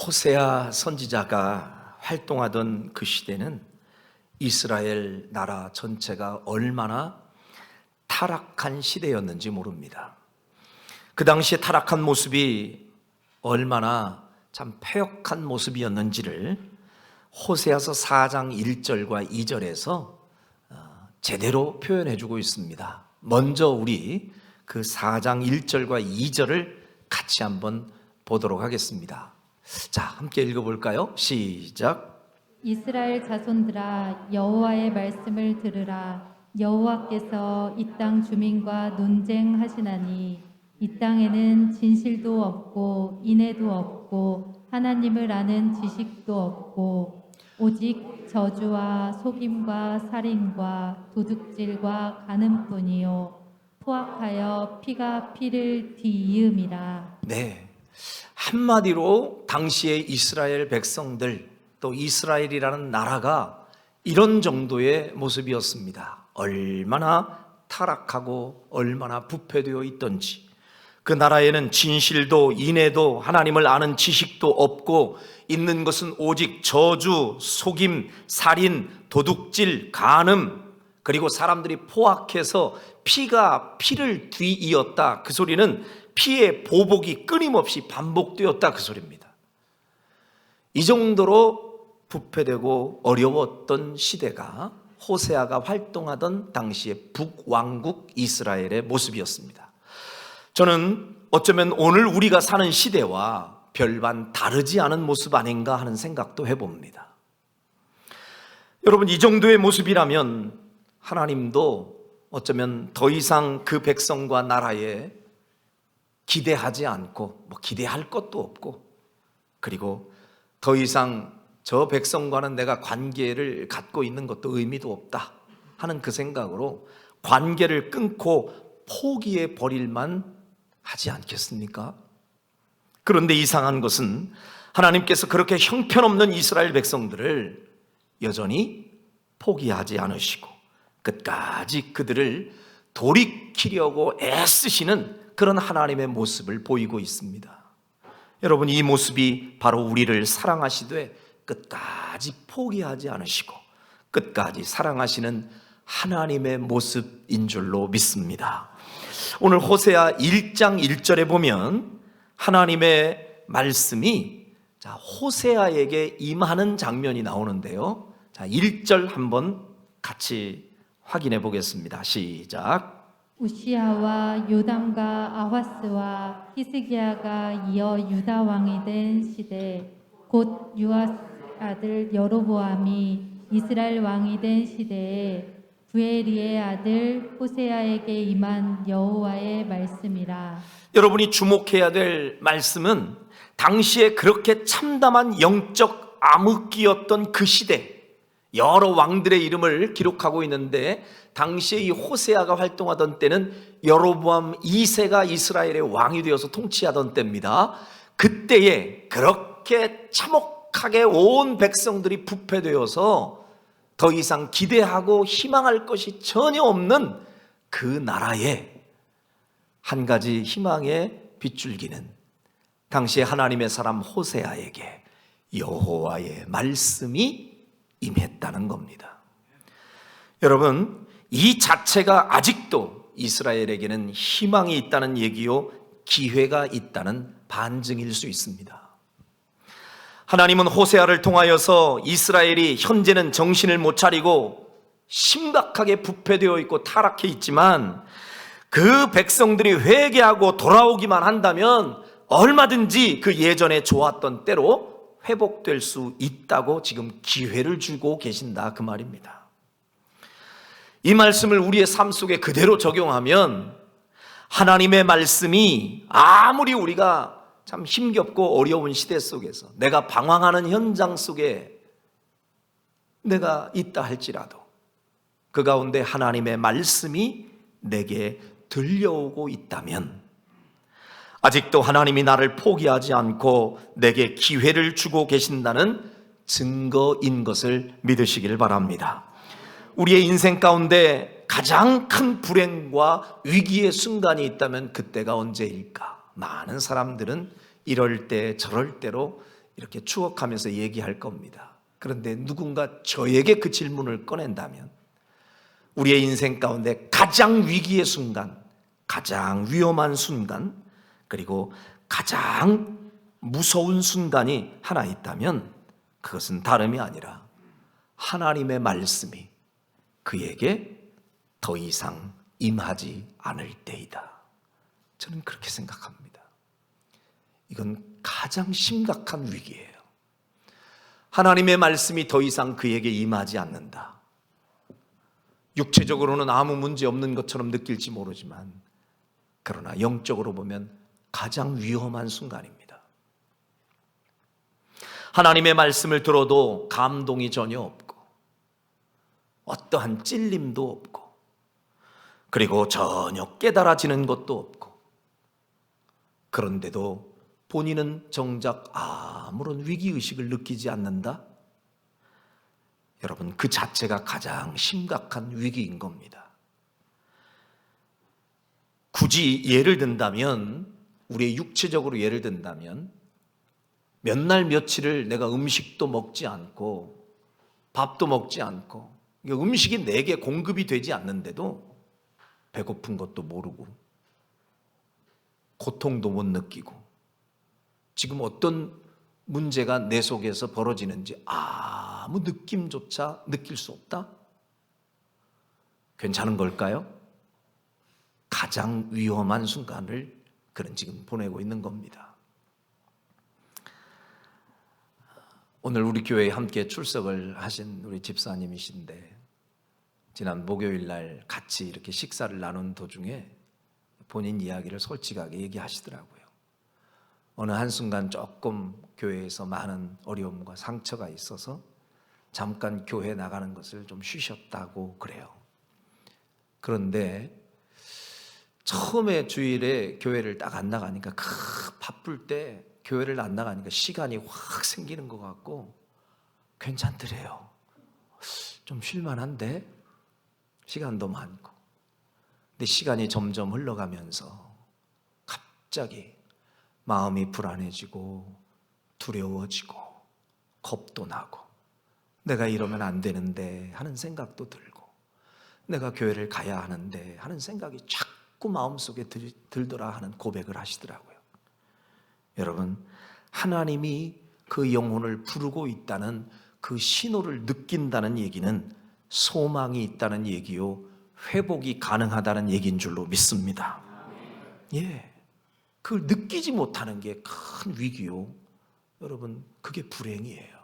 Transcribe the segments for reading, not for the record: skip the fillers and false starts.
호세아 선지자가 활동하던 그 시대는 이스라엘 나라 전체가 얼마나 타락한 시대였는지 모릅니다. 그 당시에 타락한 모습이 얼마나 참 패역한 모습이었는지를 호세아서 4장 1절과 2절에서 제대로 표현해 주고 있습니다. 먼저 우리 그 4장 1절과 2절을 같이 한번 보도록 하겠습니다. 자, 함께 읽어볼까요? 시작. 이스라엘 자손들아, 여호와의 말씀을 들으라. 여호와께서 이 땅 주민과 논쟁하시나니 이 땅에는 진실도 없고 인애도 없고 하나님을 아는 지식도 없고 오직 저주와 속임과 살인과 도둑질과 간음뿐이요 포악하여 피가 피를 뒤이음이라. 네, 한마디로 당시의 이스라엘 백성들, 또 이스라엘이라는 나라가 이런 정도의 모습이었습니다. 얼마나 타락하고 얼마나 부패되어 있던지, 그 나라에는 진실도 인애도 하나님을 아는 지식도 없고 있는 것은 오직 저주, 속임, 살인, 도둑질, 간음, 그리고 사람들이 포악해서 피가 피를 뒤이었다. 그 소리는 피의 보복이 끊임없이 반복되었다, 그 소리입니다. 이 정도로 부패되고 어려웠던 시대가 호세아가 활동하던 당시의 북왕국 이스라엘의 모습이었습니다. 저는 어쩌면 오늘 우리가 사는 시대와 별반 다르지 않은 모습 아닌가 하는 생각도 해봅니다. 여러분, 이 정도의 모습이라면 하나님도 어쩌면 더 이상 그 백성과 나라에 기대하지 않고 기대할 것도 없고, 그리고 더 이상 저 백성과는 내가 관계를 갖고 있는 것도 의미도 없다 하는 그 생각으로 관계를 끊고 포기해 버릴만 하지 않겠습니까? 그런데 이상한 것은 하나님께서 그렇게 형편없는 이스라엘 백성들을 여전히 포기하지 않으시고 끝까지 그들을 돌이키려고 애쓰시는 그런 하나님의 모습을 보이고 있습니다. 여러분, 이 모습이 바로 우리를 사랑하시되 끝까지 포기하지 않으시고 끝까지 사랑하시는 하나님의 모습인 줄로 믿습니다. 오늘 호세아 1장 1절에 보면 하나님의 말씀이 호세아에게 임하는 장면이 나오는데요. 1절 한번 같이 확인해 보겠습니다. 시작. 우시아와 요담과 아하스와 히스기야가 이어 유다 왕이 된 시대, 곧 요아스 아들 여로보암이 이스라엘 왕이 된 시대에 부에리의 아들 호세아에게 임한 여호와의 말씀이라. 여러분이 주목해야 될 말씀은 당시에 그렇게 참담한 영적 암흑기였던 그 시대, 여러 왕들의 이름을 기록하고 있는데 당시에 이 호세아가 활동하던 때는 여로보암 2세가 이스라엘의 왕이 되어서 통치하던 때입니다. 그때에 그렇게 참혹하게 온 백성들이 부패되어서 더 이상 기대하고 희망할 것이 전혀 없는 그 나라에 한 가지 희망의 빗줄기는 당시에 하나님의 사람 호세아에게 여호와의 말씀이 임했다는 겁니다. 여러분, 이 자체가 아직도 이스라엘에게는 희망이 있다는 얘기요, 기회가 있다는 반증일 수 있습니다. 하나님은 호세아를 통하여서 이스라엘이 현재는 정신을 못 차리고 심각하게 부패되어 있고 타락해 있지만 그 백성들이 회개하고 돌아오기만 한다면 얼마든지 그 예전에 좋았던 때로 회복될 수 있다고 지금 기회를 주고 계신다, 그 말입니다. 이 말씀을 우리의 삶 속에 그대로 적용하면 하나님의 말씀이 아무리 우리가 참 힘겹고 어려운 시대 속에서 내가 방황하는 현장 속에 내가 있다 할지라도 그 가운데 하나님의 말씀이 내게 들려오고 있다면 아직도 하나님이 나를 포기하지 않고 내게 기회를 주고 계신다는 증거인 것을 믿으시길 바랍니다. 우리의 인생 가운데 가장 큰 불행과 위기의 순간이 있다면 그때가 언제일까? 많은 사람들은 이럴 때 저럴 때로 이렇게 추억하면서 얘기할 겁니다. 그런데 누군가 저에게 그 질문을 꺼낸다면 우리의 인생 가운데 가장 위기의 순간, 가장 위험한 순간, 그리고 가장 무서운 순간이 하나 있다면 그것은 다름이 아니라 하나님의 말씀이 그에게 더 이상 임하지 않을 때이다. 저는 그렇게 생각합니다. 이건 가장 심각한 위기예요. 하나님의 말씀이 더 이상 그에게 임하지 않는다. 육체적으로는 아무 문제 없는 것처럼 느낄지 모르지만 그러나 영적으로 보면 가장 위험한 순간입니다. 하나님의 말씀을 들어도 감동이 전혀 없고 어떠한 찔림도 없고 그리고 전혀 깨달아지는 것도 없고 그런데도 본인은 정작 아무런 위기의식을 느끼지 않는다? 여러분, 그 자체가 가장 심각한 위기인 겁니다. 굳이 예를 든다면, 우리의 육체적으로 예를 든다면 몇 날 며칠을 내가 음식도 먹지 않고 밥도 먹지 않고 음식이 내게 공급이 되지 않는데도 배고픈 것도 모르고 고통도 못 느끼고 지금 어떤 문제가 내 속에서 벌어지는지 아무 느낌조차 느낄 수 없다? 괜찮은 걸까요? 가장 위험한 순간을 그는 지금 보내고 있는 겁니다. 오늘 우리 교회에 함께 출석을 하신 우리 집사님이신데 지난 목요일 날 같이 이렇게 식사를 나눈 도중에 본인 이야기를 솔직하게 얘기하시더라고요. 어느 한순간 조금 교회에서 많은 어려움과 상처가 있어서 잠깐 교회 나가는 것을 좀 쉬셨다고 그래요. 그런데 처음에 주일에 교회를 딱 안 나가니까 바쁠 때 교회를 안 나가니까 시간이 확 생기는 것 같고 괜찮더래요. 좀 쉴만한데 시간도 많고. 근데 시간이 점점 흘러가면서 갑자기 마음이 불안해지고 두려워지고 겁도 나고 내가 이러면 안 되는데 하는 생각도 들고 내가 교회를 가야 하는데 하는 생각이 자꾸 마음속에 들더라 하는 고백을 하시더라고요. 여러분, 하나님이 그 영혼을 부르고 있다는 그 신호를 느낀다는 얘기는 소망이 있다는 얘기요, 회복이 가능하다는 얘기인 줄로 믿습니다. 예, 그걸 느끼지 못하는 게 큰 위기요. 여러분, 그게 불행이에요.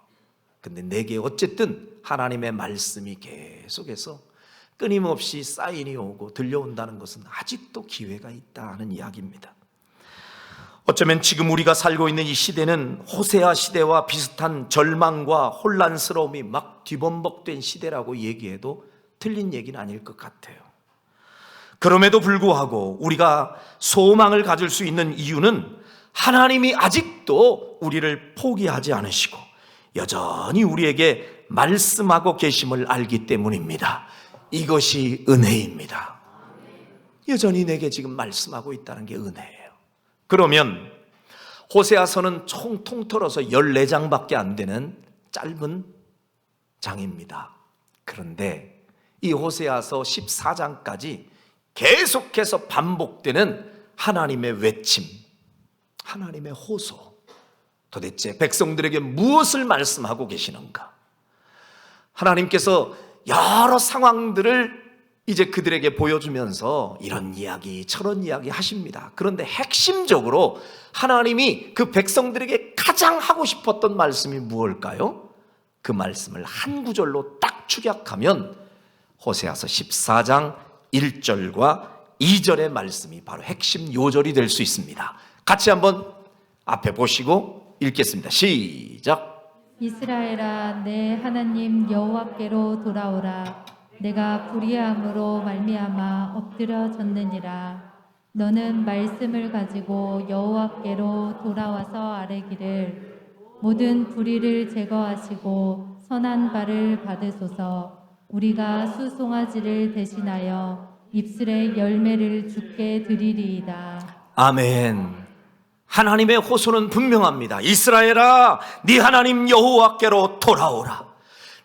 근데 내게 어쨌든 하나님의 말씀이 계속해서 끊임없이 사인이 오고 들려온다는 것은 아직도 기회가 있다는 이야기입니다. 어쩌면 지금 우리가 살고 있는 이 시대는 호세아 시대와 비슷한 절망과 혼란스러움이 막 뒤범벅된 시대라고 얘기해도 틀린 얘기는 아닐 것 같아요. 그럼에도 불구하고 우리가 소망을 가질 수 있는 이유는 하나님이 아직도 우리를 포기하지 않으시고 여전히 우리에게 말씀하고 계심을 알기 때문입니다. 이것이 은혜입니다. 여전히 내게 지금 말씀하고 있다는 게 은혜예요. 그러면 호세아서는 총 통틀어서 14장밖에 안 되는 짧은 장입니다. 그런데 이 호세아서 14장까지 계속해서 반복되는 하나님의 외침, 하나님의 호소, 도대체 백성들에게 무엇을 말씀하고 계시는가? 하나님께서 여러 상황들을 이제 그들에게 보여주면서 이런 이야기 저런 이야기 하십니다. 그런데 핵심적으로 하나님이 그 백성들에게 가장 하고 싶었던 말씀이 무엇일까요? 그 말씀을 한 구절로 딱 축약하면 호세아서 14장 1절과 2절의 말씀이 바로 핵심 요절이 될 수 있습니다. 같이 한번 앞에 보시고 읽겠습니다. 시작. 이스라엘아, 내 하나님 여호와께로 돌아오라. 내가 불의함으로 말미암아 엎드려졌느니라. 너는 말씀을 가지고 여호와께로 돌아와서 아뢰기를 모든 불의를 제거하시고 선한 바를 받으소서. 우리가 수송아지를 대신하여 입술의 열매를 주께 드리리이다. 아멘. 하나님의 호소는 분명합니다. 이스라엘아, 네 하나님 여호와께로 돌아오라.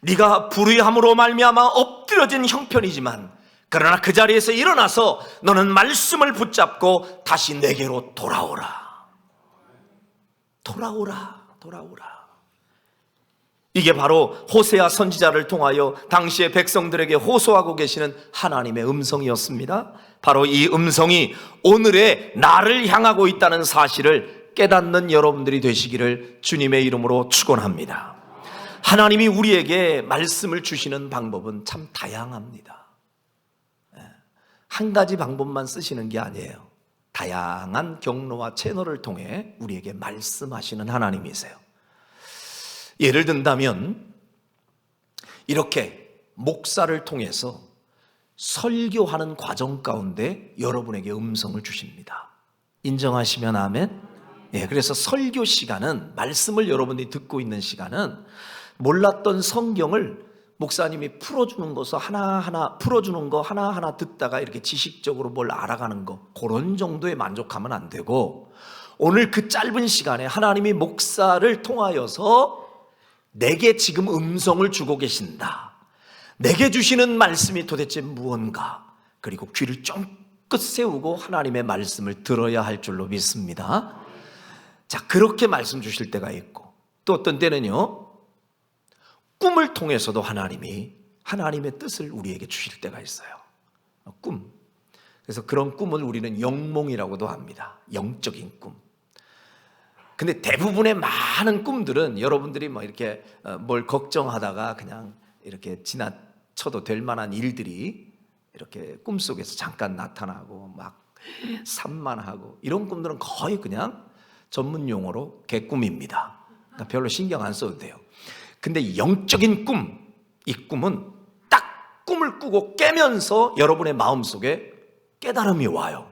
네가 불의함으로 말미암아 엎드려진 형편이지만 그러나 그 자리에서 일어나서 너는 말씀을 붙잡고 다시 내게로 돌아오라. 돌아오라. 이게 바로 호세아 선지자를 통하여 당시의 백성들에게 호소하고 계시는 하나님의 음성이었습니다. 바로 이 음성이 오늘의 나를 향하고 있다는 사실을 깨닫는 여러분들이 되시기를 주님의 이름으로 축원합니다. 하나님이 우리에게 말씀을 주시는 방법은 참 다양합니다. 한 가지 방법만 쓰시는 게 아니에요. 다양한 경로와 채널을 통해 우리에게 말씀하시는 하나님이세요. 예를 든다면 이렇게 목사를 통해서 설교하는 과정 가운데 여러분에게 음성을 주십니다. 인정하시면 아멘. 그래서 설교 시간은, 말씀을 여러분들이 듣고 있는 시간은 몰랐던 성경을 목사님이 풀어주는 것을 풀어주는 거 하나하나 듣다가 이렇게 지식적으로 뭘 알아가는 거, 그런 정도에 만족하면 안 되고, 오늘 그 짧은 시간에 하나님이 목사를 통하여서 내게 지금 음성을 주고 계신다. 내게 주시는 말씀이 도대체 무언가, 그리고 귀를 쫑긋 세우고 하나님의 말씀을 들어야 할 줄로 믿습니다. 자, 그렇게 말씀 주실 때가 있고, 또 어떤 때는요, 꿈을 통해서도 하나님이 하나님의 뜻을 우리에게 주실 때가 있어요. 꿈. 그래서 그런 꿈을 우리는 영몽이라고도 합니다. 영적인 꿈. 근데 대부분의 많은 꿈들은 여러분들이 뭐 이렇게 뭘 걱정하다가 그냥 이렇게 지나쳐도 될 만한 일들이 이렇게 꿈속에서 잠깐 나타나고 막 산만하고, 이런 꿈들은 거의 그냥 전문 용어로 개꿈입니다. 그러니까 별로 신경 안 써도 돼요. 근데 영적인 꿈, 이 꿈은 딱 꿈을 꾸고 깨면서 여러분의 마음속에 깨달음이 와요.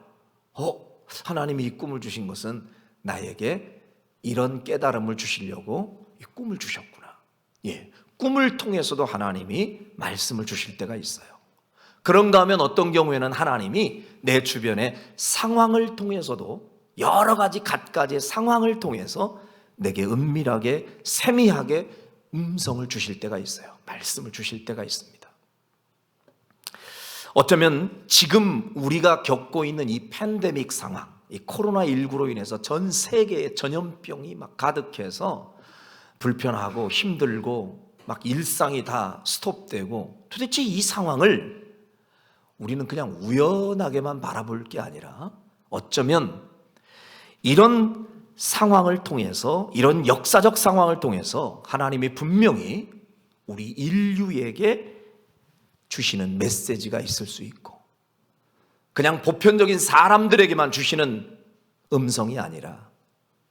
하나님이 이 꿈을 주신 것은 나에게 이런 깨달음을 주시려고 이 꿈을 주셨구나. 꿈을 통해서도 하나님이 말씀을 주실 때가 있어요. 그런가 하면 어떤 경우에는 하나님이 내 주변의 상황을 통해서도, 여러 가지 갖가지의 상황을 통해서 내게 은밀하게 세미하게 음성을 주실 때가 있어요. 말씀을 주실 때가 있습니다. 어쩌면 지금 우리가 겪고 있는 이 팬데믹 상황, 이 코로나19로 인해서 전 세계에 전염병이 막 가득해서 불편하고 힘들고 막 일상이 다 스톱되고, 도대체 이 상황을 우리는 그냥 우연하게만 바라볼 게 아니라 어쩌면 이런 상황을 통해서, 이런 역사적 상황을 통해서 하나님이 분명히 우리 인류에게 주시는 메시지가 있을 수 있고, 그냥 보편적인 사람들에게만 주시는 음성이 아니라,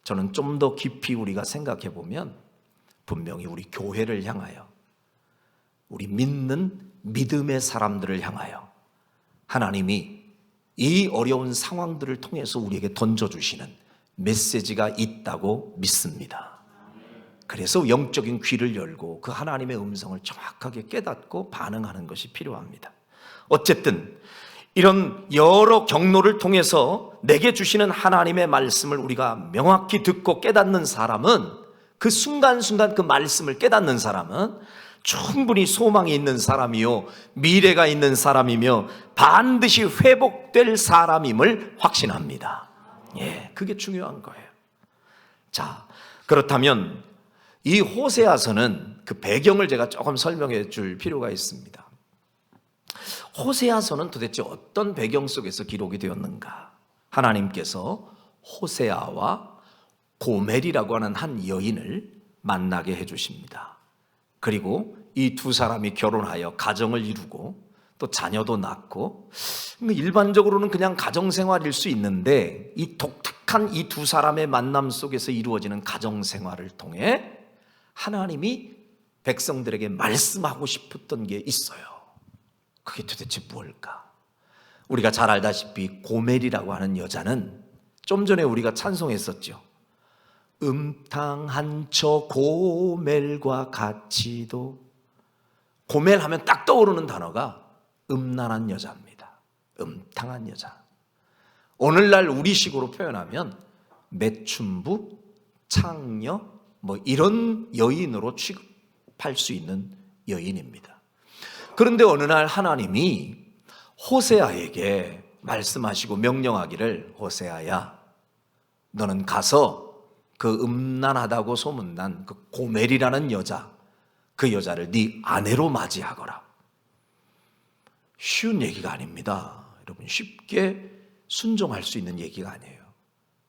저는 좀 더 깊이 우리가 생각해 보면 분명히 우리 교회를 향하여, 우리 믿는 믿음의 사람들을 향하여 하나님이 이 어려운 상황들을 통해서 우리에게 던져주시는 메시지가 있다고 믿습니다. 그래서 영적인 귀를 열고 그 하나님의 음성을 정확하게 깨닫고 반응하는 것이 필요합니다. 어쨌든 이런 여러 경로를 통해서 내게 주시는 하나님의 말씀을 우리가 명확히 듣고 깨닫는 사람은, 그 순간순간 그 말씀을 깨닫는 사람은 충분히 소망이 있는 사람이요, 미래가 있는 사람이며 반드시 회복될 사람임을 확신합니다. 그게 중요한 거예요. 자, 그렇다면 이 호세아서는 그 배경을 제가 조금 설명해 줄 필요가 있습니다. 호세아서는 도대체 어떤 배경 속에서 기록이 되었는가? 하나님께서 호세아와 고멜이라고 하는 한 여인을 만나게 해주십니다. 그리고 이 두 사람이 결혼하여 가정을 이루고 또 자녀도 낳고, 일반적으로는 그냥 가정생활일 수 있는데 이 독특한 이 두 사람의 만남 속에서 이루어지는 가정생활을 통해 하나님이 백성들에게 말씀하고 싶었던 게 있어요. 그게 도대체 무엇일까? 우리가 잘 알다시피 고멜이라고 하는 여자는 좀 전에 우리가 찬송했었죠. 음탕한 저 고멜과 같이도. 고멜 하면 딱 떠오르는 단어가 음란한 여자입니다. 음탕한 여자. 오늘날 우리식으로 표현하면 매춘부, 창녀 뭐 이런 여인으로 취급할 수 있는 여인입니다. 그런데 어느 날 하나님이 호세아에게 말씀하시고 명령하기를, 호세아야, 너는 가서 그 음란하다고 소문난 그 고멜이라는 여자, 그 여자를 네 아내로 맞이하거라. 쉬운 얘기가 아닙니다. 여러분, 쉽게 순종할 수 있는 얘기가 아니에요.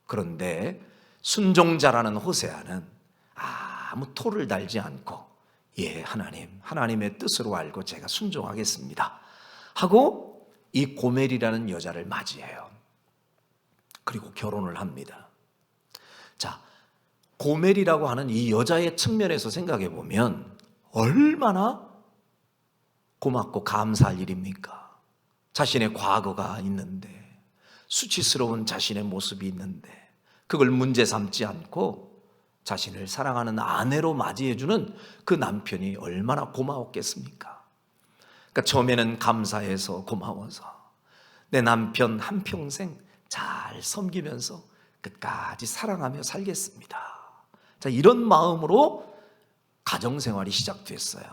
그런데 순종자라는 호세아는 아무 토를 달지 않고, 예, 하나님의 뜻으로 알고 제가 순종하겠습니다 하고 이 고멜이라는 여자를 맞이해요. 그리고 결혼을 합니다. 자, 고멜이라고 하는 이 여자의 측면에서 생각해 보면 얼마나 고맙고 감사할 일입니까? 자신의 과거가 있는데, 수치스러운 자신의 모습이 있는데 그걸 문제 삼지 않고 자신을 사랑하는 아내로 맞이해주는 그 남편이 얼마나 고마웠겠습니까? 그러니까 처음에는 감사해서 고마워서 내 남편 한평생 잘 섬기면서 끝까지 사랑하며 살겠습니다. 자, 이런 마음으로 가정생활이 시작됐어요.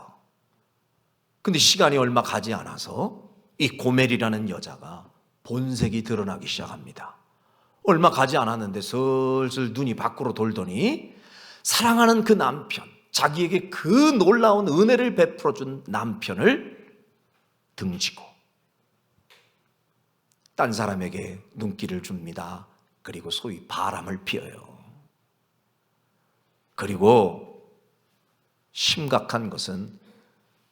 근데 시간이 얼마 가지 않아서 이 고멜이라는 여자가 본색이 드러나기 시작합니다. 얼마 가지 않았는데 슬슬 눈이 밖으로 돌더니 사랑하는 그 남편, 자기에게 그 놀라운 은혜를 베풀어준 남편을 등지고 딴 사람에게 눈길을 줍니다. 그리고 소위 바람을 피워요. 그리고 심각한 것은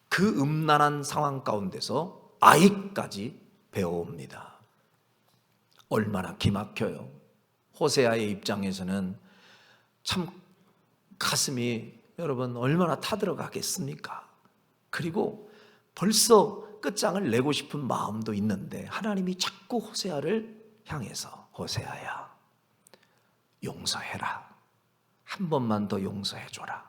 그 음란한 상황 가운데서 아이까지 배워옵니다. 얼마나 기막혀요. 호세아의 입장에서는 참 가슴이, 여러분, 얼마나 타들어가겠습니까? 그리고 벌써 끝장을 내고 싶은 마음도 있는데 하나님이 자꾸 호세아를 향해서, 호세아야, 용서해라. 한 번만 더 용서해줘라.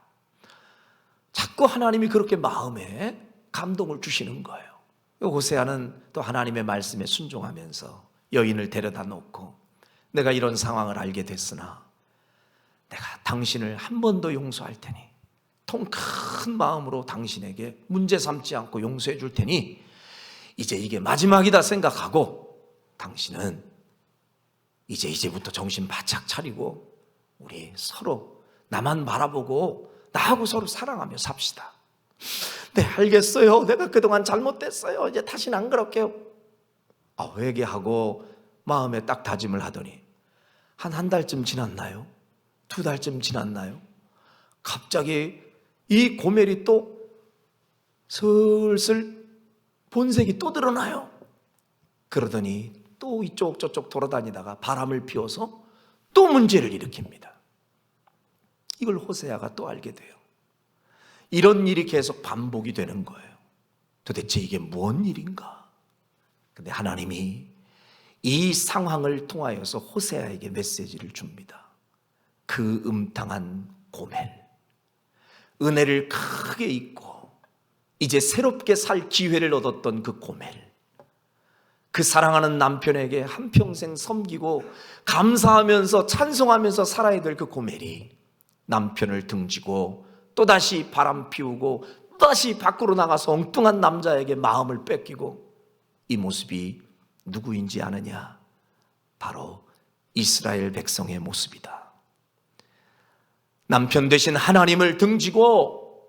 자꾸 하나님이 그렇게 마음에 감동을 주시는 거예요. 호세아는 또 하나님의 말씀에 순종하면서 여인을 데려다 놓고, 내가 이런 상황을 알게 됐으나 내가 당신을 한 번 더 용서할 테니, 통 큰 마음으로 당신에게 문제 삼지 않고 용서해 줄 테니 이제 이게 마지막이다 생각하고 당신은 이제부터 정신 바짝 차리고 우리 서로 나만 바라보고 나하고 서로 사랑하며 삽시다. 네, 알겠어요. 내가 그동안 잘못됐어요. 이제 다시는 안 그럴게요. 회개하고 마음에 딱 다짐을 하더니 한 달쯤 지났나요? 2달쯤 지났나요? 갑자기 이 고멜이 또 슬슬 본색이 또 드러나요. 그러더니 또 이쪽 저쪽 돌아다니다가 바람을 피워서 또 문제를 일으킵니다. 이걸 호세아가 또 알게 돼요. 이런 일이 계속 반복이 되는 거예요. 도대체 이게 뭔 일인가? 근데 하나님이 이 상황을 통하여서 호세아에게 메시지를 줍니다. 그 음탕한 고멜, 은혜를 크게 잊고 이제 새롭게 살 기회를 얻었던 그 고멜, 그 사랑하는 남편에게 한평생 섬기고 감사하면서 찬송하면서 살아야 될 그 고멜이 남편을 등지고 또다시 바람 피우고 또다시 밖으로 나가서 엉뚱한 남자에게 마음을 뺏기고, 이 모습이 누구인지 아느냐? 바로 이스라엘 백성의 모습이다. 남편 대신 하나님을 등지고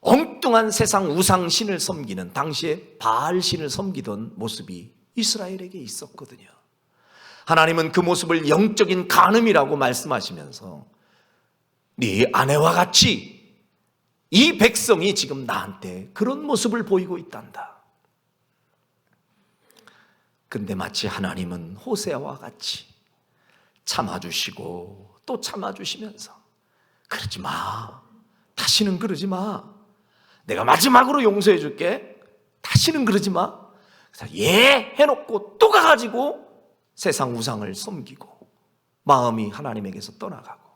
엉뚱한 세상 우상신을 섬기는, 당시에 바알신을 섬기던 모습이 이스라엘에게 있었거든요. 하나님은 그 모습을 영적인 간음이라고 말씀하시면서 네 아내와 같이 이 백성이 지금 나한테 그런 모습을 보이고 있단다. 근데 마치 하나님은 호세아와 같이 참아주시고 또 참아주시면서, 그러지 마, 다시는 그러지 마, 내가 마지막으로 용서해 줄게, 다시는 그러지 마. 그래서 예 해놓고 또 가가지고 세상 우상을 섬기고 마음이 하나님에게서 떠나가고,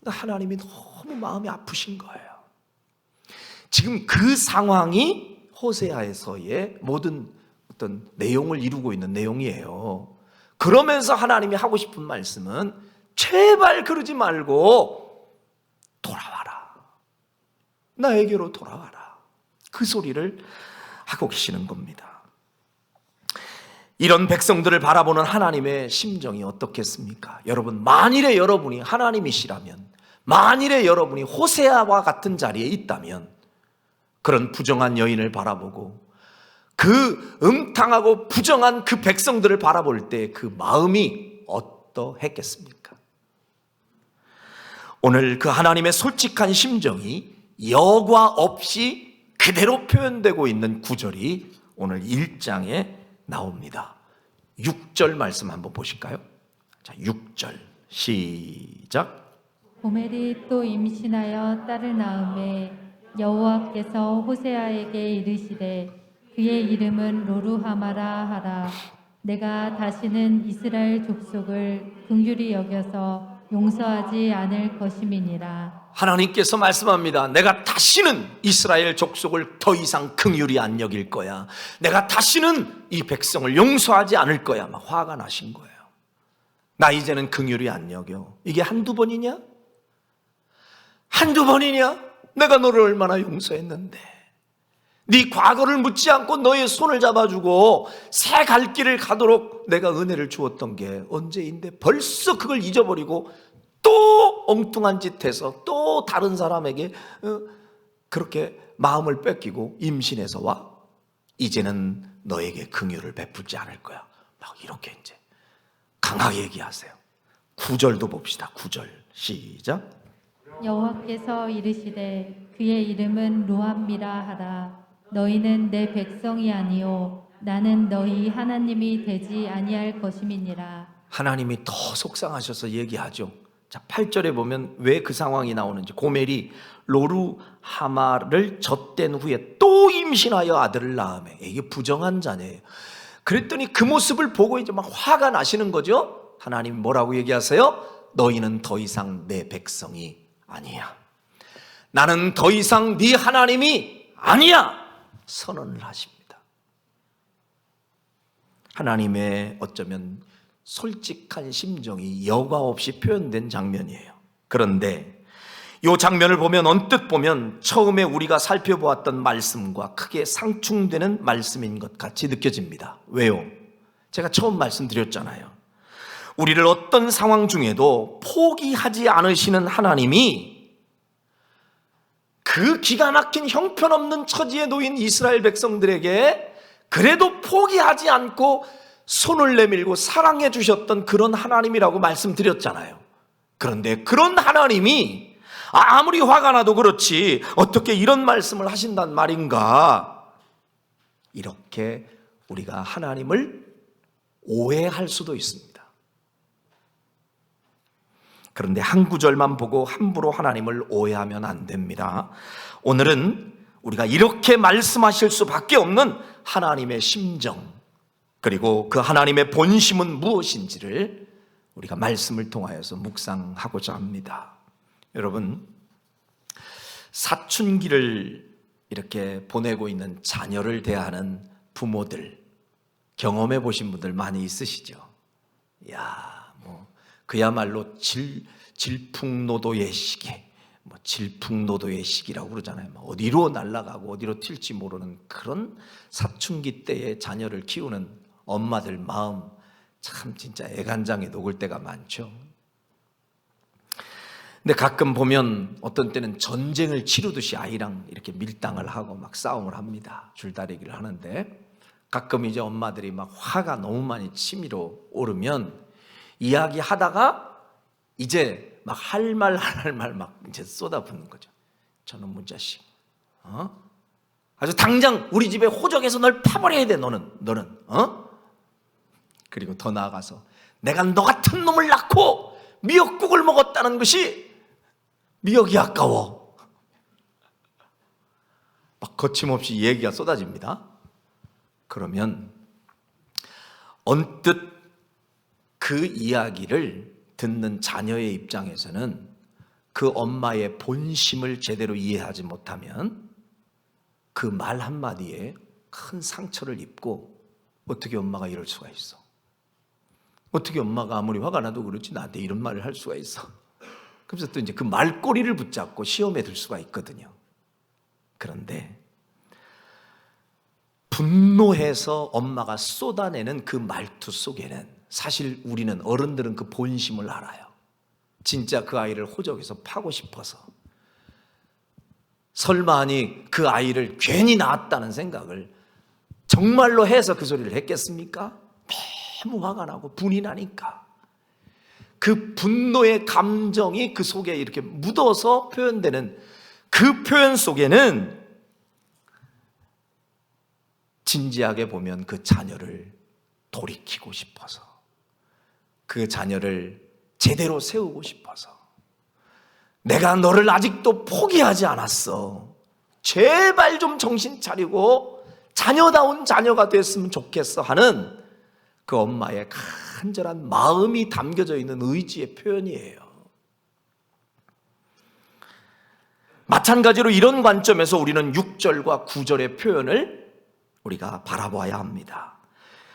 하나님이 너무 마음이 아프신 거예요. 지금 그 상황이 호세아에서의 모든 어떤 내용을 이루고 있는 내용이에요. 그러면서 하나님이 하고 싶은 말씀은 제발 그러지 말고 돌아와라. 나에게로 돌아와라. 그 소리를 하고 계시는 겁니다. 이런 백성들을 바라보는 하나님의 심정이 어떻겠습니까? 여러분, 만일에 여러분이 하나님이시라면, 만일에 여러분이 호세아와 같은 자리에 있다면 그런 부정한 여인을 바라보고 그 음탕하고 부정한 그 백성들을 바라볼 때 그 마음이 어떠했겠습니까? 오늘 그 하나님의 솔직한 심정이 여과 없이 그대로 표현되고 있는 구절이 오늘 1장에 나옵니다. 6절 말씀 한번 보실까요? 자, 6절 시작. 고멜이 또 임신하여 딸을 낳음에 여호와께서 호세아에게 이르시되 그의 이름은 로루하마라 하라. 내가 다시는 이스라엘 족속을 긍휼히 여겨서 용서하지 않을 것임이니라. 하나님께서 말씀합니다. 내가 다시는 이스라엘 족속을 더 이상 긍휼히 안 여길 거야. 내가 다시는 이 백성을 용서하지 않을 거야. 막 화가 나신 거예요. 나 이제는 긍휼히 안 여겨. 이게 한두 번이냐? 한두 번이냐? 내가 너를 얼마나 용서했는데. 네 과거를 묻지 않고 너의 손을 잡아주고 새 갈 길을 가도록 내가 은혜를 주었던 게 언제인데 벌써 그걸 잊어버리고 또 엉뚱한 짓 해서 또 다른 사람에게 그렇게 마음을 뺏기고 임신해서 와. 이제는 너에게 긍휼을 베풀지 않을 거야. 막 이렇게 이제 강하게 얘기하세요. 9절도 봅시다. 9절 시작. 여호와께서 이르시되 그의 이름은 로암미라 하라. 너희는 내 백성이 아니요 나는 너희 하나님이 되지 아니할 것임이니라. 하나님이 더 속상하셔서 얘기하죠. 자, 8절에 보면 왜 그 상황이 나오는지. 고멜이 로루하마를 젖댄 후에 또 임신하여 아들을 낳으며, 이게 부정한 자녀예요. 그랬더니 그 모습을 보고 이제 막 화가 나시는 거죠. 하나님이 뭐라고 얘기하세요? 너희는 더 이상 내 백성이 아니야. 나는 더 이상 네 하나님이 아니야. 선언을 하십니다. 하나님의 어쩌면 솔직한 심정이 여과 없이 표현된 장면이에요. 그런데 이 장면을 보면 언뜻 보면 처음에 우리가 살펴보았던 말씀과 크게 상충되는 말씀인 것 같이 느껴집니다. 왜요? 제가 처음 말씀드렸잖아요. 우리를 어떤 상황 중에도 포기하지 않으시는 하나님이 그 기가 막힌 형편없는 처지에 놓인 이스라엘 백성들에게 그래도 포기하지 않고 손을 내밀고 사랑해 주셨던 그런 하나님이라고 말씀드렸잖아요. 그런데 그런 하나님이 아무리 화가 나도 그렇지 어떻게 이런 말씀을 하신단 말인가? 이렇게 우리가 하나님을 오해할 수도 있습니다. 그런데 한 구절만 보고 함부로 하나님을 오해하면 안 됩니다. 오늘은 우리가 이렇게 말씀하실 수밖에 없는 하나님의 심정, 그리고 그 하나님의 본심은 무엇인지를 우리가 말씀을 통하여서 묵상하고자 합니다. 여러분, 사춘기를 이렇게 보내고 있는 자녀를 대하는 부모들 경험해 보신 분들 많이 있으시죠? 그야말로 질풍노도의 시기, 질풍노도의 시기라고 그러잖아요. 어디로 날아가고 어디로 튈지 모르는 그런 사춘기 때의 자녀를 키우는 엄마들 마음 참 진짜 애간장에 녹을 때가 많죠. 근데 가끔 보면 어떤 때는 전쟁을 치르듯이 아이랑 이렇게 밀당을 하고 막 싸움을 합니다. 줄다리기를 하는데 가끔 이제 엄마들이 막 화가 너무 많이 치밀어 오르면 이야기하다가 이제 막 할 말 막 이제 쏟아붓는 거죠. 저놈의 자식, 아주 당장 우리 집에 호적에서 널 파버려야 돼. 너는, 그리고 더 나아가서 내가 너 같은 놈을 낳고 미역국을 먹었다는 것이 미역이 아까워. 막 거침없이 얘기가 쏟아집니다. 그러면 언뜻 그 이야기를 듣는 자녀의 입장에서는 그 엄마의 본심을 제대로 이해하지 못하면 그 말 한마디에 큰 상처를 입고 어떻게 엄마가 이럴 수가 있어? 어떻게 엄마가 아무리 화가 나도 그렇지 나한테 이런 말을 할 수가 있어? 그래서 또 이제 그 말꼬리를 붙잡고 시험에 들 수가 있거든요. 그런데 분노해서 엄마가 쏟아내는 그 말투 속에는 사실 우리는 어른들은 그 본심을 알아요. 진짜 그 아이를 호적에서 파고 싶어서, 설마하니 그 아이를 괜히 낳았다는 생각을 정말로 해서 그 소리를 했겠습니까? 너무 화가 나고 분이 나니까 그 분노의 감정이 그 속에 이렇게 묻어서 표현되는 그 표현 속에는 진지하게 보면 그 자녀를 돌이키고 싶어서, 그 자녀를 제대로 세우고 싶어서, 내가 너를 아직도 포기하지 않았어, 제발 좀 정신 차리고 자녀다운 자녀가 됐으면 좋겠어 하는 그 엄마의 간절한 마음이 담겨져 있는 의지의 표현이에요. 마찬가지로 이런 관점에서 우리는 6절과 9절의 표현을 우리가 바라봐야 합니다.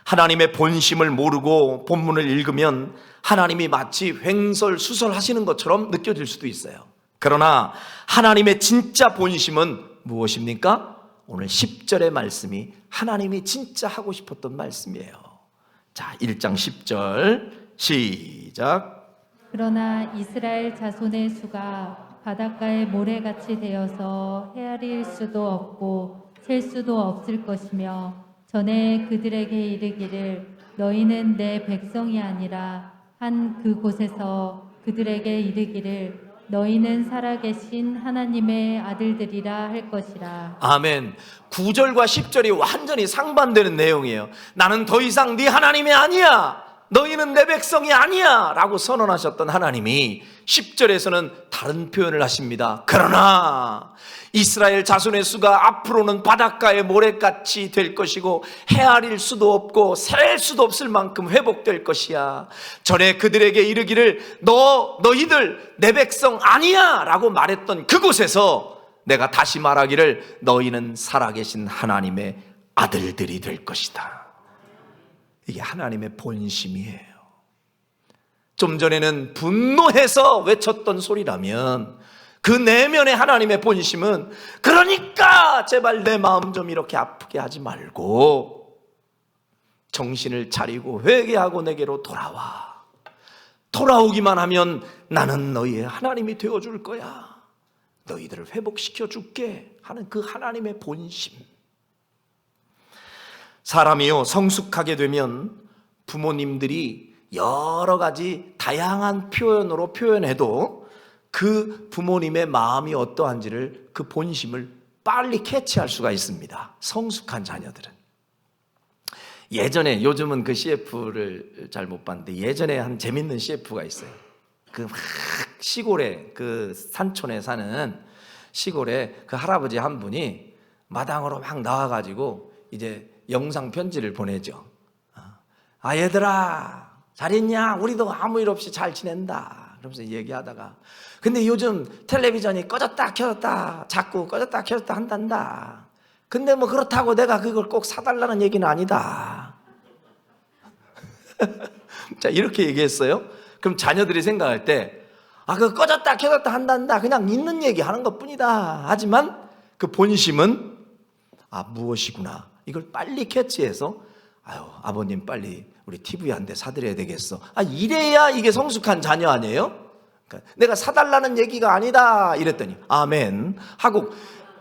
하나님의 본심을 모르고 본문을 읽으면 하나님이 마치 횡설수설하시는 것처럼 느껴질 수도 있어요. 그러나 하나님의 진짜 본심은 무엇입니까? 오늘 10절의 말씀이 하나님이 진짜 하고 싶었던 말씀이에요. 자, 1장 10절 시작. 그러나 이스라엘 자손의 수가 바닷가의 모래같이 되어서 헤아릴 수도 없고 셀 수도 없을 것이며 전에 그들에게 이르기를 너희는 내 백성이 아니라 한 그곳에서 그들에게 이르기를 너희는 살아계신 하나님의 아들들이라 할 것이라. 아멘. 9절과 10절이 완전히 상반되는 내용이에요. 나는 더 이상 네 하나님이 아니야, 너희는 내 백성이 아니야 라고 선언하셨던 하나님이 10절에서는 다른 표현을 하십니다. 그러나 이스라엘 자손의 수가 앞으로는 바닷가의 모래같이 될 것이고 헤아릴 수도 없고 셀 수도 없을 만큼 회복될 것이야. 전에 그들에게 이르기를 너희들 내 백성 아니야 라고 말했던 그곳에서 내가 다시 말하기를 너희는 살아계신 하나님의 아들들이 될 것이다. 이게 하나님의 본심이에요. 좀 전에는 분노해서 외쳤던 소리라면 그 내면의 하나님의 본심은 그러니까 제발 내 마음 좀 이렇게 아프게 하지 말고 정신을 차리고 회개하고 내게로 돌아와. 돌아오기만 하면 나는 너희의 하나님이 되어줄 거야. 너희들을 회복시켜 줄게 하는 그 하나님의 본심. 사람이요, 성숙하게 되면 부모님들이 여러 가지 다양한 표현으로 표현해도 그 부모님의 마음이 어떠한지를, 그 본심을 빨리 캐치할 수가 있습니다. 성숙한 자녀들은. 예전에, 요즘은 그 CF를 잘 못 봤는데 예전에 한 재밌는 CF가 있어요. 그 막 시골에, 그 산촌에 사는 시골에 그 할아버지 한 분이 마당으로 막 나와가지고 이제 영상 편지를 보내죠. 아, 얘들아 잘 있냐? 우리도 아무 일 없이 잘 지낸다. 그러면서 얘기하다가 근데 요즘 텔레비전이 꺼졌다 켜졌다 자꾸 꺼졌다 켜졌다 한단다. 근데 뭐 그렇다고 내가 그걸 꼭 사달라는 얘기는 아니다. 자, 이렇게 얘기했어요. 그럼 자녀들이 생각할 때 아, 그 꺼졌다 켜졌다 한단다 그냥 있는 얘기 하는 것뿐이다. 하지만 그 본심은 아, 무엇이구나. 이걸 빨리 캐치해서 아유, 아버님 빨리 우리 TV 한 대 사드려야 되겠어. 아, 이래야 이게 성숙한 자녀 아니에요? 그러니까 내가 사달라는 얘기가 아니다 이랬더니 아멘 하고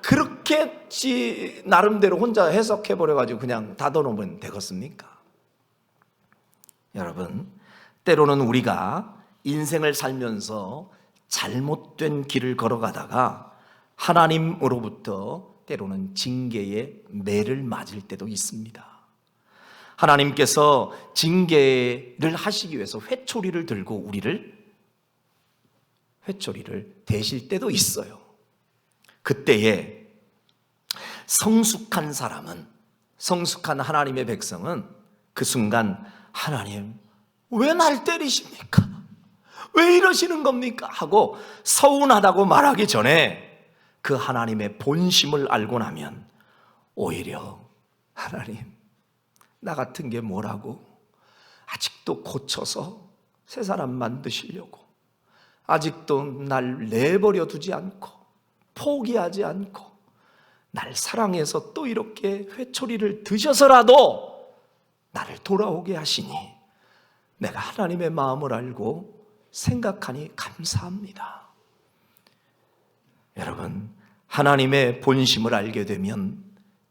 그렇게 지 나름대로 혼자 해석해버려가지고 그냥 닫아놓으면 되겠습니까? 여러분, 때로는 우리가 인생을 살면서 잘못된 길을 걸어가다가 하나님으로부터 때로는 징계의 매를 맞을 때도 있습니다. 하나님께서 징계를 하시기 위해서 회초리를 들고 회초리를 대실 때도 있어요. 그때에 성숙한 사람은, 성숙한 하나님의 백성은 그 순간 하나님 왜 날 때리십니까? 왜 이러시는 겁니까? 하고 서운하다고 말하기 전에 그 하나님의 본심을 알고 나면 오히려 하나님 나 같은 게 뭐라고 아직도 아직도 고쳐서 새 사람 만드시려고, 아직도 날 내버려 두지 않고 포기하지 않고 날 사랑해서 또 이렇게 회초리를 드셔서라도 나를 돌아오게 하시니 내가 하나님의 마음을 알고 생각하니 감사합니다. 여러분, 하나님의 본심을 알게 되면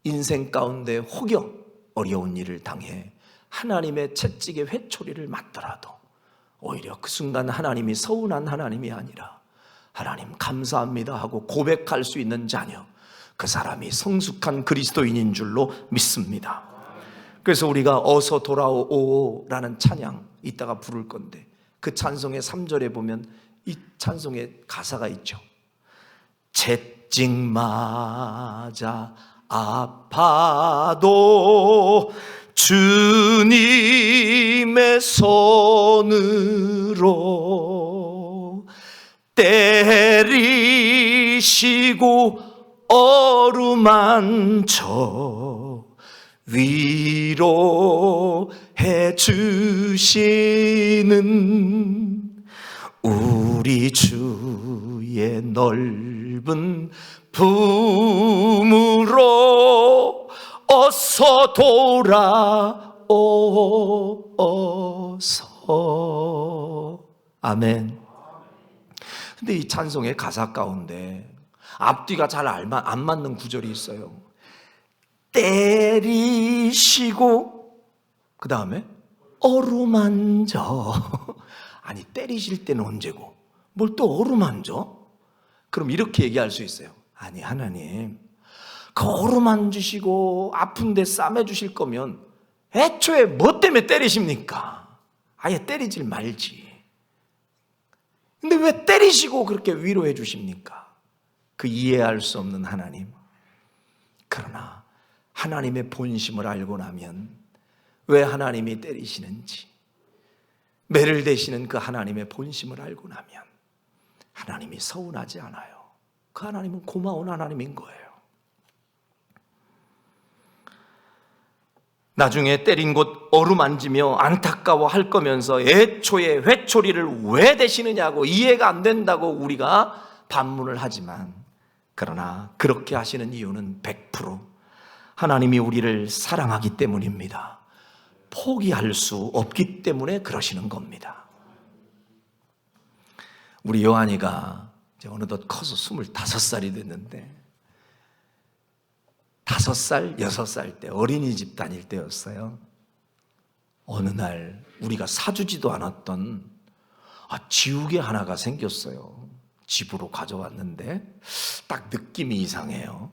인생 가운데 혹여 어려운 일을 당해 하나님의 채찍에 회초리를 맞더라도 오히려 그 순간 하나님이 서운한 하나님이 아니라 하나님 감사합니다 하고 고백할 수 있는 자녀, 그 사람이 성숙한 그리스도인인 줄로 믿습니다. 그래서 우리가 어서 돌아오라는 찬양 이따가 부를 건데, 그 찬송의 3절에 보면 이 찬송의 가사가 있죠. 채찍 맞아 아파도 주님의 손으로 때리시고 어루만져 위로해 주시는 우리 주의 넓은 품으로 어서 돌아오소서. 아멘. 근데 이 찬송의 가사 가운데 앞뒤가 잘 안 맞는 구절이 있어요. 때리시고 그 다음에 어루만져. 아니, 때리실 때는 언제고 뭘 또 어루만져? 그럼 이렇게 얘기할 수 있어요. 아니, 하나님 그 어루만지시고 아픈데 싸매주실 거면 애초에 뭐 때문에 때리십니까? 아예 때리질 말지. 근데 왜 때리시고 그렇게 위로해 주십니까? 그 이해할 수 없는 하나님. 그러나 하나님의 본심을 알고 나면 왜 하나님이 때리시는지, 매를 대시는 그 하나님의 본심을 알고 나면 하나님이 서운하지 않아요. 그 하나님은 고마운 하나님인 거예요. 나중에 때린 곳 어루만지며 안타까워할 거면서 애초에 회초리를 왜 대시느냐고 이해가 안 된다고 우리가 반문을 하지만, 그러나 그렇게 하시는 이유는 100% 하나님이 우리를 사랑하기 때문입니다. 포기할 수 없기 때문에 그러시는 겁니다. 우리 요한이가 이제 어느덧 커서 25살이 됐는데 5살, 6살 때 어린이집 다닐 때였어요. 어느 날 우리가 사주지도 않았던 지우개 하나가 생겼어요. 집으로 가져왔는데 딱 느낌이 이상해요.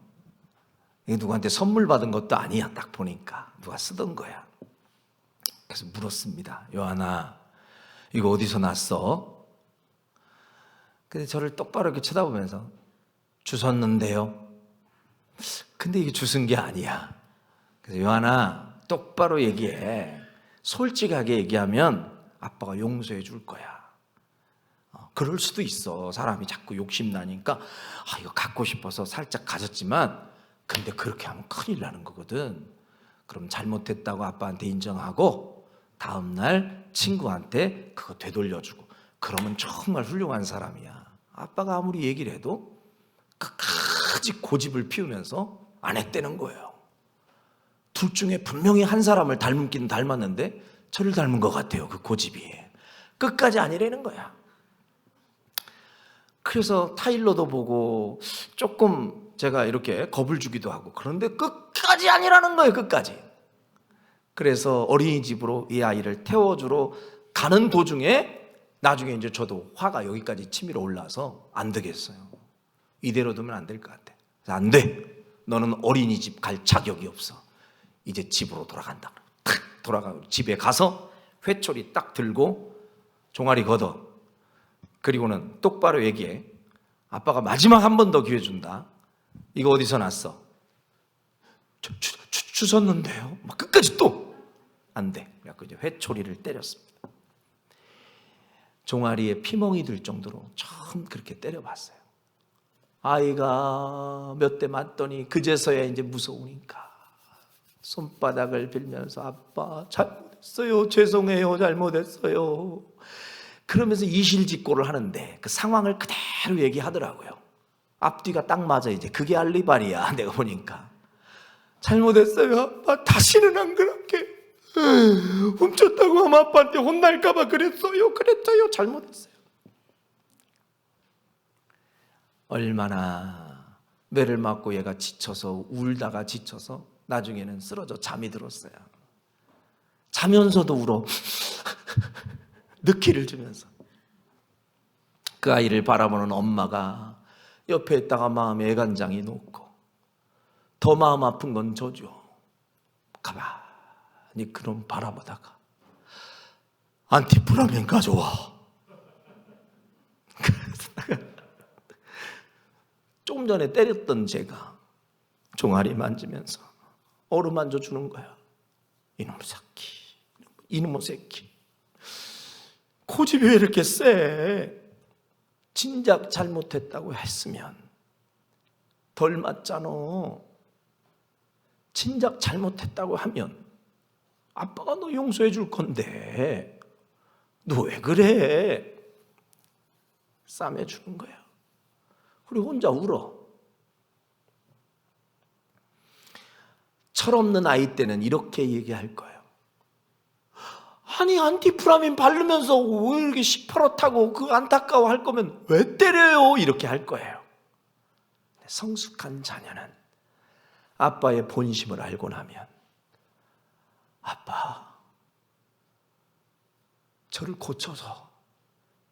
이게 누구한테 선물 받은 것도 아니야. 딱 보니까 누가 쓰던 거야. 그래서 물었습니다. 요한아, 이거 어디서 났어? 근데 저를 똑바로 이렇게 쳐다보면서 주웠는데요. 근데 이게 주운 게 아니야. 그래서 요한아, 똑바로 얘기해. 솔직하게 얘기하면 아빠가 용서해 줄 거야. 그럴 수도 있어. 사람이 자꾸 욕심나니까 이거 갖고 싶어서 살짝 가졌지만, 근데 그렇게 하면 큰일 나는 거거든. 그럼 잘못했다고 아빠한테 인정하고 다음날 친구한테 그거 되돌려주고, 그러면 정말 훌륭한 사람이야. 아빠가 아무리 얘기를 해도 끝까지 고집을 피우면서 안 했다는 거예요. 둘 중에 분명히 한 사람을 닮긴 닮았는데 저를 닮은 것 같아요. 그 고집이 끝까지 아니라는 거야. 그래서 타일러도 보고 조금 제가 이렇게 겁을 주기도 하고, 그런데 끝까지 아니라는 거예요. 끝까지. 그래서 어린이집으로 이 아이를 태워주러 가는 도중에 나중에 이제 저도 화가 여기까지 치밀어 올라서 안 되겠어요. 이대로 두면 안 될 것 같아. 그래서 안 돼. 너는 어린이집 갈 자격이 없어. 이제 집으로 돌아간다. 탁 돌아가고 집에 가서 회초리 딱 들고 종아리 걷어. 그리고는 똑바로 얘기해. 아빠가 마지막 한 번 더 기회 준다. 이거 어디서 났어? 주웠는데요. 막 끝까지 또 안 돼. 그래서 이제 회초리를 때렸습니다. 종아리에 피멍이 들 정도로 처음 그렇게 때려봤어요. 아이가 몇 대 맞더니 그제서야 이제 무서우니까 손바닥을 빌면서 아빠 잘못했어. 잘못했어요. 죄송해요. 잘못했어요. 그러면서 이실직고를 하는데 그 상황을 그대로 얘기하더라고요. 앞뒤가 딱 맞아. 이제 그게 알리바리야. 내가 보니까 잘못했어요. 아빠 다시는 안 그럴게. 훔쳤다고 하면 아빠한테 혼날까봐 그랬어요. 잘못했어요. 얼마나 매를 맞고 얘가 지쳐서 울다가 지쳐서 나중에는 쓰러져 잠이 들었어요. 자면서도 울어. 느끼를 주면서. 그 아이를 바라보는 엄마가 옆에 있다가 마음에 애간장이 녹고 더 마음 아픈 건 저죠. 가만히 그럼 바라보다가 안티프라민 가져와. 조금 전에 때렸던 제가 종아리 만지면서 어루만져 주는 거야. 이놈 새끼, 이놈의 새끼. 고집이 왜 이렇게 세? 진작 잘못했다고 했으면 덜 맞잖아. 진작 잘못했다고 하면 아빠가 너 용서해 줄 건데 너 왜 그래? 싸매 주는 거야. 그리고 혼자 울어. 철없는 아이 때는 이렇게 얘기할 거예요. 아니 안티프라민 바르면서 왜 이렇게 시퍼렇다고 그 안타까워 할 거면 왜 때려요? 이렇게 할 거예요. 성숙한 자녀는 아빠의 본심을 알고 나면 아빠 저를 고쳐서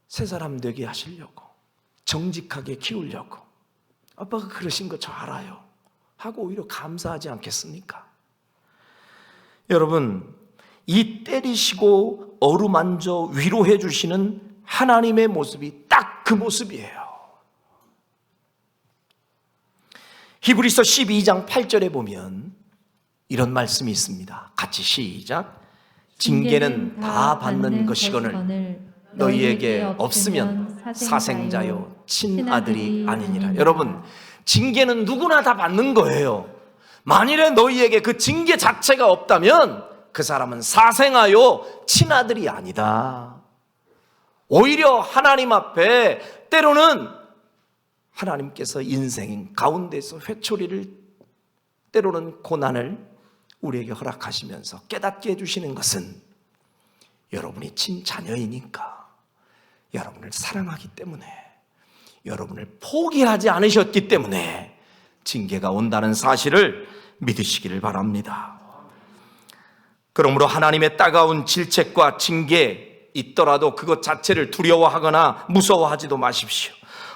새 사람 되게 하시려고 정직하게 키우려고 아빠가 그러신 거 저 알아요 하고 오히려 감사하지 않겠습니까? 여러분, 이 때리시고 어루만져 위로해 주시는 하나님의 모습이 딱 그 모습이에요. 히브리서 12장 8절에 보면 이런 말씀이 있습니다. 같이 시작. 징계는 다 받는 것이거늘 너희에게 없으면 사생자요 친아들이 아니니라. 여러분, 징계는 누구나 다 받는 거예요. 만일에 너희에게 그 징계 자체가 없다면 그 사람은 사생아요 친아들이 아니다. 오히려 하나님 앞에 때로는 하나님께서 인생 가운데서 회초리를, 때로는 고난을 우리에게 허락하시면서 깨닫게 해주시는 것은 여러분이 친자녀이니까, 여러분을 사랑하기 때문에, 여러분을 포기하지 않으셨기 때문에 징계가 온다는 사실을 믿으시기를 바랍니다. 그러므로 하나님의 따가운 질책과 징계 있더라도 그것 자체를 두려워하거나 무서워하지도 마십시오.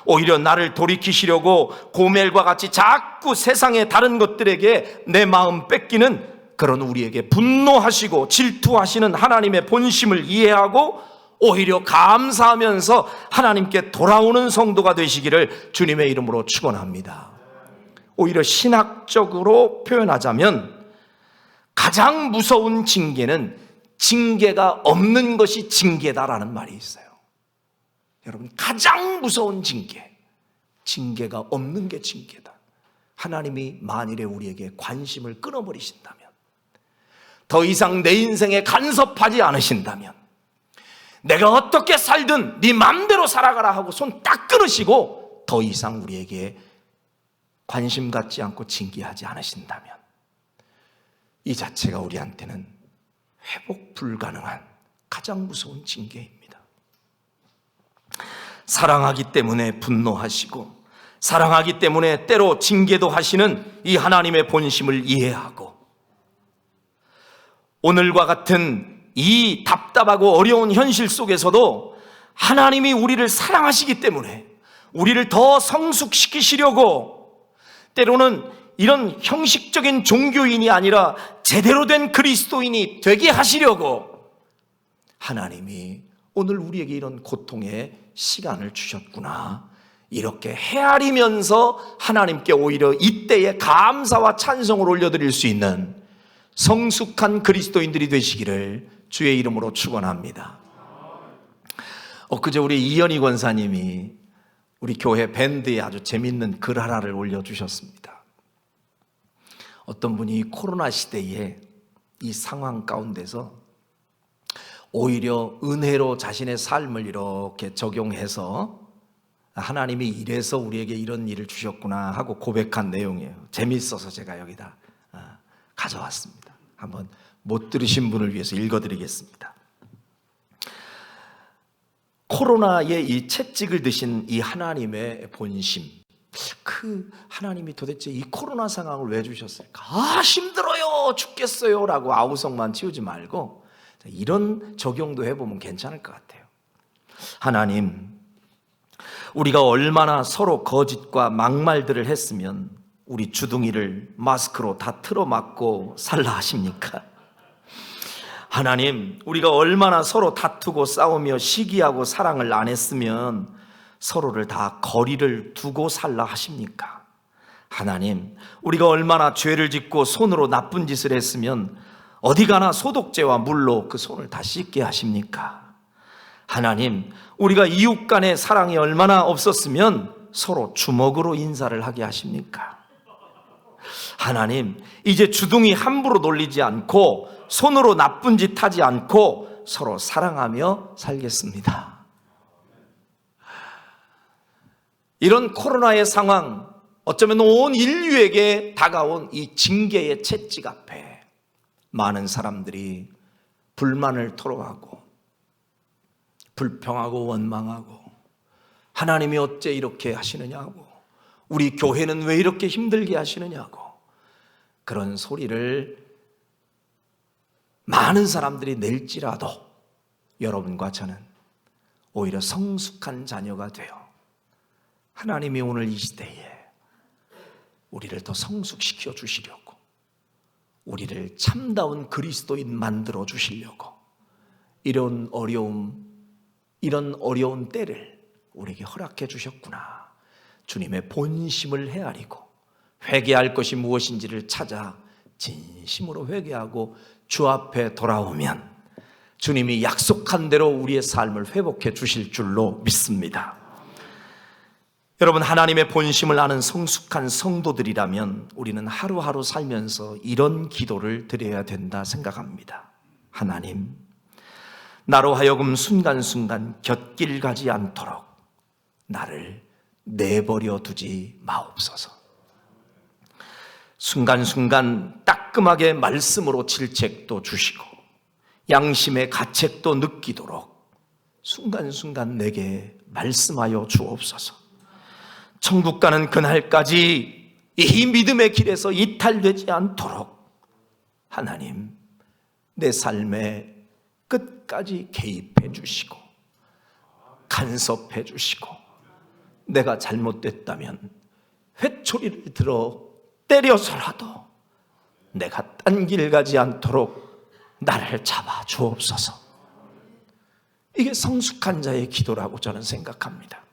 오히려 나를 돌이키시려고 고멜과 같이 자꾸 세상의 다른 것들에게 내 마음 뺏기는 그런 우리에게 분노하시고 질투하시는 하나님의 본심을 이해하고 오히려 감사하면서 하나님께 돌아오는 성도가 되시기를 주님의 이름으로 축원합니다. 오히려 신학적으로 표현하자면 가장 무서운 징계는 징계가 없는 것이 징계다라는 말이 있어요. 여러분, 가장 무서운 징계, 징계가 없는 게 징계다. 하나님이 만일에 우리에게 관심을 끊어버리신다면, 더 이상 내 인생에 간섭하지 않으신다면, 내가 어떻게 살든 네 맘대로 살아가라 하고 손 딱 끊으시고 더 이상 우리에게 관심 갖지 않고 징계하지 않으신다면, 이 자체가 우리한테는 회복 불가능한 가장 무서운 징계입니다. 사랑하기 때문에 분노하시고 사랑하기 때문에 때로 징계도 하시는 이 하나님의 본심을 이해하고, 오늘과 같은 이 답답하고 어려운 현실 속에서도 하나님이 우리를 사랑하시기 때문에 우리를 더 성숙시키시려고, 때로는 이런 형식적인 종교인이 아니라 제대로 된 그리스도인이 되게 하시려고 하나님이 오늘 우리에게 이런 고통의 시간을 주셨구나, 이렇게 헤아리면서 하나님께 오히려 이때에 감사와 찬송을 올려드릴 수 있는 성숙한 그리스도인들이 되시기를 주의 이름으로 축원합니다. 엊그제 우리 이현희 권사님이 우리 교회 밴드에 아주 재밌는 글 하나를 올려주셨습니다. 어떤 분이 코로나 시대에 이 상황 가운데서 오히려 은혜로 자신의 삶을 이렇게 적용해서 하나님이 이래서 우리에게 이런 일을 주셨구나 하고 고백한 내용이에요. 재미있어서 제가 여기다 가져왔습니다. 한번 못 들으신 분을 위해서 읽어드리겠습니다. 코로나의 이 채찍을 드신 이 하나님의 본심, 그 하나님이 도대체 이 코로나 상황을 왜 주셨을까? 힘들어요, 죽겠어요 라고 아우성만 치우지 말고 이런 적용도 해보면 괜찮을 것 같아요. 하나님, 우리가 얼마나 서로 거짓과 막말들을 했으면 우리 주둥이를 마스크로 다 틀어막고 살라 하십니까? 하나님, 우리가 얼마나 서로 다투고 싸우며 시기하고 사랑을 안 했으면 서로를 다 거리를 두고 살라 하십니까? 하나님, 우리가 얼마나 죄를 짓고 손으로 나쁜 짓을 했으면 어디 가나 소독제와 물로 그 손을 다 씻게 하십니까? 하나님, 우리가 이웃 간의 사랑이 얼마나 없었으면 서로 주먹으로 인사를 하게 하십니까? 하나님, 이제 주둥이 함부로 놀리지 않고 손으로 나쁜 짓 하지 않고 서로 사랑하며 살겠습니다. 이런 코로나의 상황, 어쩌면 온 인류에게 다가온 이 징계의 채찍 앞에 많은 사람들이 불만을 토로하고 불평하고 원망하고 하나님이 어째 이렇게 하시느냐고, 우리 교회는 왜 이렇게 힘들게 하시느냐고, 그런 소리를 많은 사람들이 낼지라도 여러분과 저는 오히려 성숙한 자녀가 되어 하나님이 오늘 이 시대에 우리를 더 성숙시켜 주시려고, 우리를 참다운 그리스도인 만들어 주시려고 이런 어려운 때를 우리에게 허락해 주셨구나. 주님의 본심을 헤아리고 회개할 것이 무엇인지를 찾아 진심으로 회개하고 주 앞에 돌아오면 주님이 약속한 대로 우리의 삶을 회복해 주실 줄로 믿습니다. 여러분, 하나님의 본심을 아는 성숙한 성도들이라면 우리는 하루하루 살면서 이런 기도를 드려야 된다 생각합니다. 하나님, 나로 하여금 순간순간 곁길 가지 않도록 나를 내버려 두지 마옵소서. 순간순간 따끔하게 말씀으로 질책도 주시고 양심의 가책도 느끼도록 순간순간 내게 말씀하여 주옵소서. 천국 가는 그날까지 이 믿음의 길에서 이탈되지 않도록 하나님, 내 삶에 끝까지 개입해 주시고 간섭해 주시고, 내가 잘못됐다면 회초리를 들어 때려서라도 내가 딴 길 가지 않도록 나를 잡아 주옵소서. 이게 성숙한 자의 기도라고 저는 생각합니다.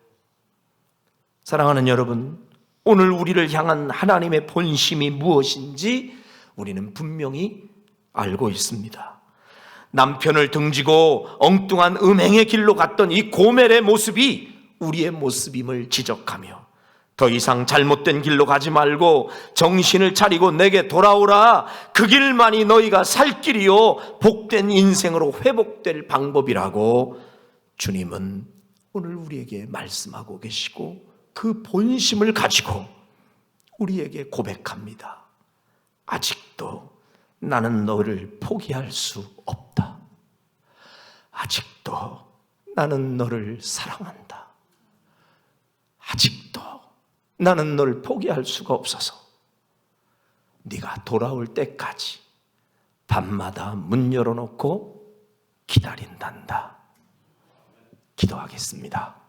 사랑하는 여러분, 오늘 우리를 향한 하나님의 본심이 무엇인지 우리는 분명히 알고 있습니다. 남편을 등지고 엉뚱한 음행의 길로 갔던 이 고멜의 모습이 우리의 모습임을 지적하며 더 이상 잘못된 길로 가지 말고 정신을 차리고 내게 돌아오라. 그 길만이 너희가 살 길이요 복된 인생으로 회복될 방법이라고 주님은 오늘 우리에게 말씀하고 계시고, 그 본심을 가지고 우리에게 고백합니다. 아직도 나는 너를 포기할 수 없다. 아직도 나는 너를 사랑한다. 아직도 나는 너를 포기할 수가 없어서 네가 돌아올 때까지 밤마다 문 열어놓고 기다린단다. 기도하겠습니다.